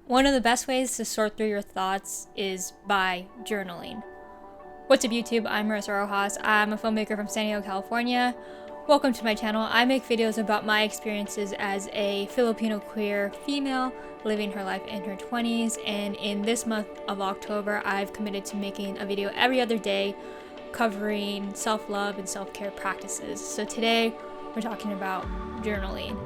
One of the best ways to sort through your thoughts is by journaling. What's up YouTube? I'm Marissa Roxas. I'm a filmmaker from San Diego, California. Welcome to my channel. I make videos about my experiences as a Filipino queer female living her life in her 20s, and in this month of October I've committed to making a video every other day covering self-love and self-care practices. So today we're talking about journaling.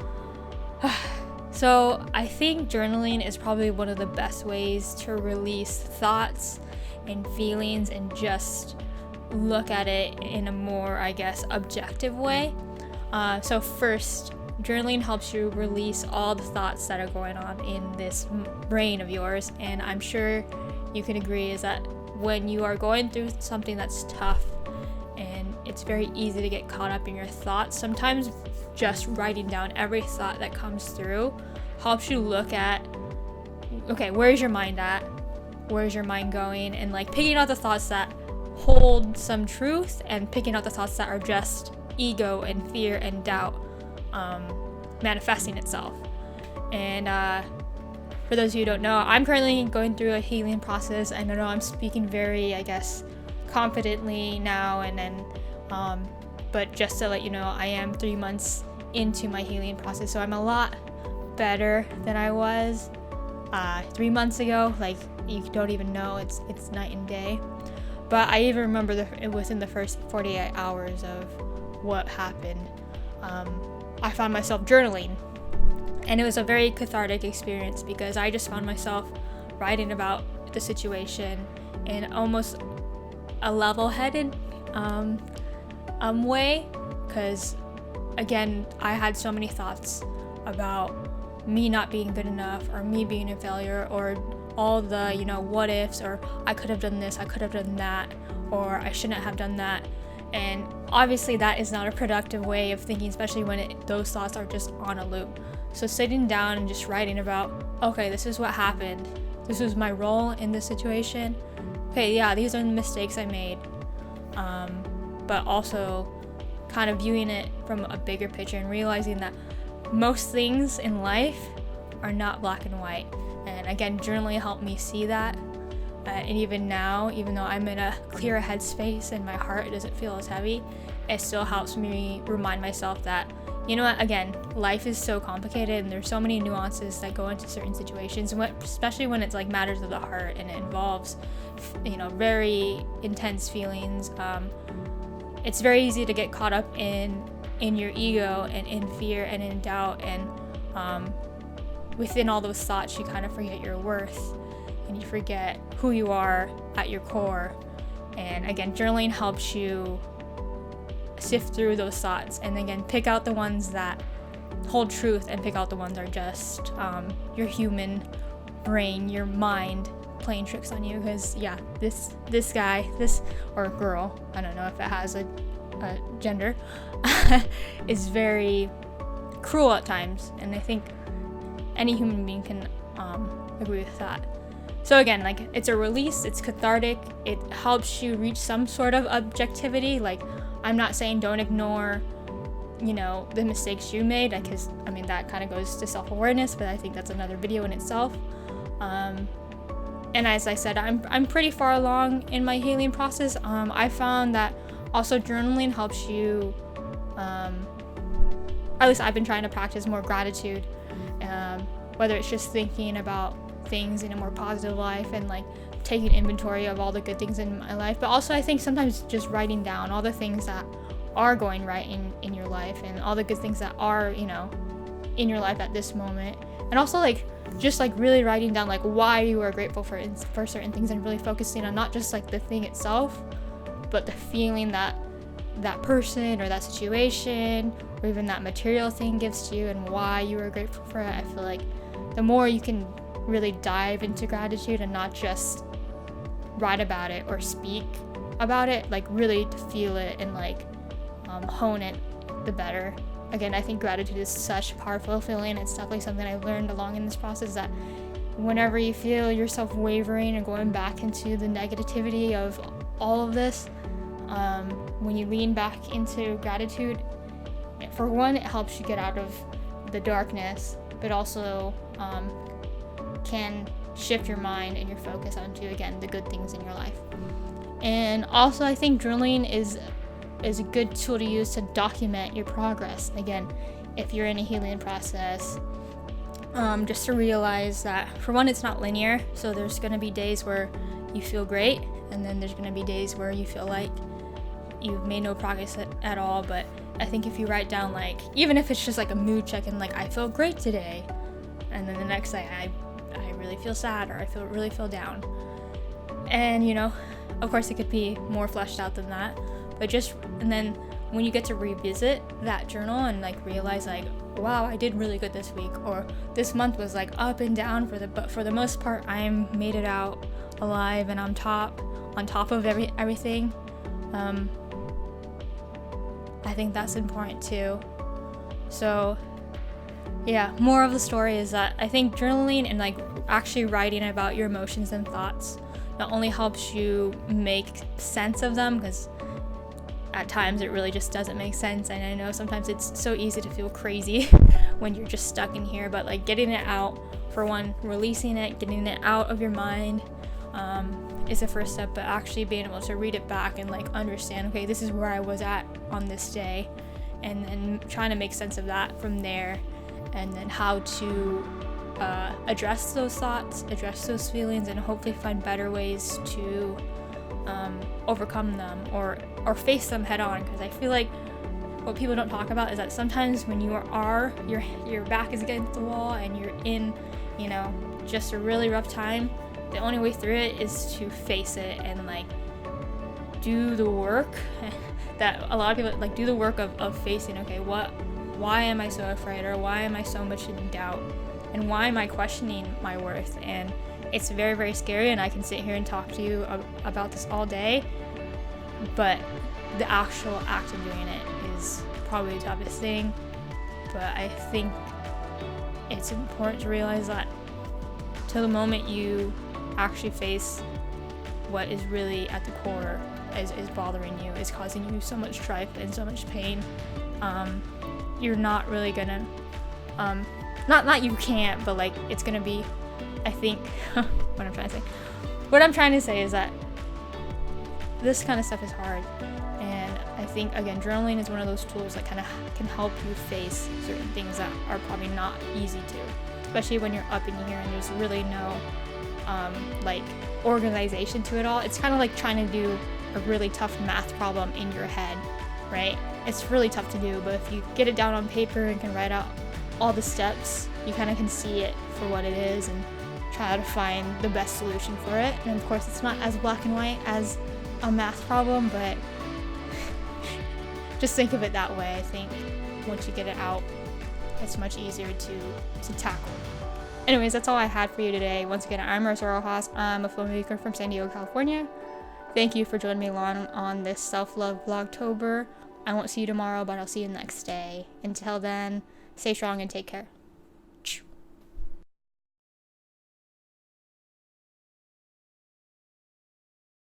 So I think journaling is probably one of the best ways to release thoughts and feelings and just look at it in a more, objective way. So first, journaling helps you release all the thoughts that are going on in this brain of yours, and I'm sure you can agree is that when you are going through something that's tough and it's very easy to get caught up in your thoughts, sometimes just writing down every thought that comes through helps you look at, okay, where's your mind at? Where's your mind going? And picking out the thoughts that hold some truth and picking out the thoughts that are just ego and fear and doubt manifesting itself. And for those of you who don't know, I'm currently going through a healing process. I know I'm speaking very, confidently now and then, but just to let you know, I am 3 months into my healing process, so I'm a lot better than I was 3 months ago. You don't even know, it's night and day. But I even remember within the first 48 hours of what happened, I found myself journaling, and it was a very cathartic experience because I just found myself writing about the situation in almost a level-headed way, because again, I had so many thoughts about me not being good enough, or me being a failure, or all the what ifs, or I could have done this, I could have done that, or I shouldn't have done that. And obviously that is not a productive way of thinking, especially when those thoughts are just on a loop. So sitting down and just writing about, okay, this is what happened, this was my role in this situation, okay, yeah, these are the mistakes I made, but also kind of viewing it from a bigger picture and realizing that most things in life are not black and white. And again, journaling helped me see that, and even now, even though I'm in a clearer headspace and my heart doesn't feel as heavy, it still helps me remind myself that, you know what, again, life is so complicated and there's so many nuances that go into certain situations, especially when it's matters of the heart and it involves very intense feelings. It's very easy to get caught up in your ego and in fear and in doubt, and within all those thoughts you kind of forget your worth and you forget who you are at your core. And again, journaling helps you sift through those thoughts and again pick out the ones that hold truth and pick out the ones that are just your human brain, your mind playing tricks on you. Because yeah, this guy, this or girl, I don't know if it has a gender, is very cruel at times, and I think any human being can agree with that. So again, it's a release, it's cathartic, it helps you reach some sort of objectivity. I'm not saying don't ignore the mistakes you made, because that kind of goes to self-awareness, but I think that's another video in itself. And as I said, I'm pretty far along in my healing process. I found that also journaling helps you, at least I've been trying to practice more gratitude, whether it's just thinking about things in a more positive life and taking inventory of all the good things in my life, but also I think sometimes just writing down all the things that are going right in your life and all the good things that are in your life at this moment, and also just really writing down why you are grateful for certain things, and really focusing on not just the thing itself, but the feeling that person or that situation or even that material thing gives to you, and why you are grateful for it. I feel the more you can really dive into gratitude and not just write about it or speak about it, really to feel it and hone it, the better. Again, I think gratitude is such a powerful feeling. It's definitely something I've learned along in this process, that whenever you feel yourself wavering and going back into the negativity of all of this, when you lean back into gratitude, for one, it helps you get out of the darkness, but also can shift your mind and your focus onto, again, the good things in your life. And also, I think journaling is a good tool to use to document your progress. Again, if you're in a healing process, just to realize that, for one, it's not linear. So there's going to be days where you feel great, and then there's going to be days where you feel like you've made no progress at all. But I think if you write down, like, even if it's just like a mood check and like, I feel great today, and then the next day I really feel sad, or I really feel down. And, you know, of course it could be more fleshed out than that, but and then when you get to revisit that journal and like realize like, wow, I did really good this week, or this month was like up and down, but for the most part I made it out alive and on top of everything. I think that's important too. So yeah, more of the story is that I think journaling and like actually writing about your emotions and thoughts not only helps you make sense of them, because at times it really just doesn't make sense, and I know sometimes it's so easy to feel crazy when you're just stuck in here, but like getting it out, for one, releasing it, getting it out of your mind, is the first step. But actually being able to read it back and like understand, okay, this is where I was at on this day, and then trying to make sense of that from there, and then how to address those thoughts, address those feelings, and hopefully find better ways to overcome them or face them head on. Because I feel like what people don't talk about is that sometimes when your back is against the wall and you're in, you know, just a really rough time, the only way through it is to face it and like do the work that a lot of people like, do the work of facing, okay, why am I so afraid, or why am I so much in doubt, and why am I questioning my worth? And it's very, very scary, and I can sit here and talk to you about this all day, but the actual act of doing it is probably the toughest thing. But I think it's important to realize that till the moment you actually face what is really at the core is bothering you, is causing you so much strife and so much pain, you're not really gonna, not you can't, but like it's gonna be, I think, what I'm trying to say is that this kind of stuff is hard, and I think, again, journaling is one of those tools that kind of can help you face certain things that are probably not easy to, especially when you're up in here and there's really no like organization to it all. It's kind of like trying to do a really tough math problem in your head, right? It's really tough to do, but if you get it down on paper and can write out all the steps, you kind of can see it for what it is and try to find the best solution for it. And of course, it's not as black and white as a math problem, but just think of it that way. I think once you get it out, it's much easier to tackle. Anyways, that's all I had for you today. Once again, I'm Marissa Roxas. I'm a filmmaker from San Diego, California. Thank you for joining me along on this Self-Love Vlogtober. I won't see you tomorrow, but I'll see you next day. Until then, stay strong and take care.